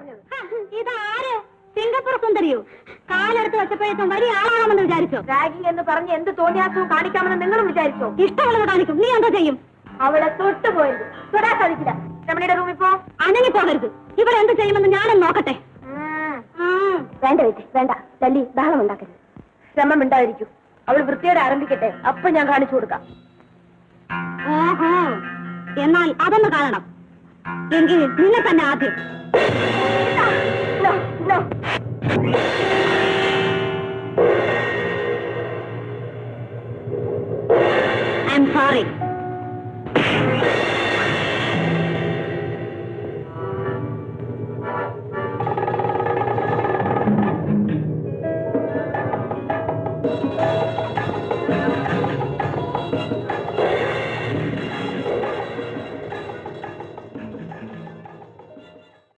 പറഞ്ഞത്. ഇതാര്? സിംഗപ്പൂർ സുന്ദരിയോ? കാലെടുത്ത് വെച്ചപ്പോഴേക്കും വലിയ ആളാണെന്ന് വിചാരിച്ചോ? റാഗിംഗ് എന്ന് പറഞ്ഞ് എന്ത് തോന്നിയാസവും കാണിക്കാമെന്ന് നിങ്ങളും വിചാരിച്ചോ? ഇഷ്ടമുള്ളത് കാണിക്കും. നീ എന്താ ചെയ്യും? അവളെ തൊട്ടുപോയത് തൊടാൻ സാധിക്കില്ല. രമണിയുടെ റൂമിൽ പോ. അനങ്ങി പോകരുത്. ഇവിടെ എന്ത് ചെയ്യുമെന്ന് ഞാനും നോക്കട്ടെ. വേണ്ട വീട്ടെ, വേണ്ട. ലല്ലി, ബഹളം ഉണ്ടാക്കരുത്. ശ്രമം ഉണ്ടായിരിക്കും. അവൾ വൃത്തിയോടെ ആരംഭിക്കട്ടെ, അപ്പൊ ഞാൻ കാണിച്ചു കൊടുക്കാം. ഓഹോ, എന്നാൽ അതൊന്ന് കാണണം. എങ്കിൽ നിന്നെ തന്നെ ആദ്യം.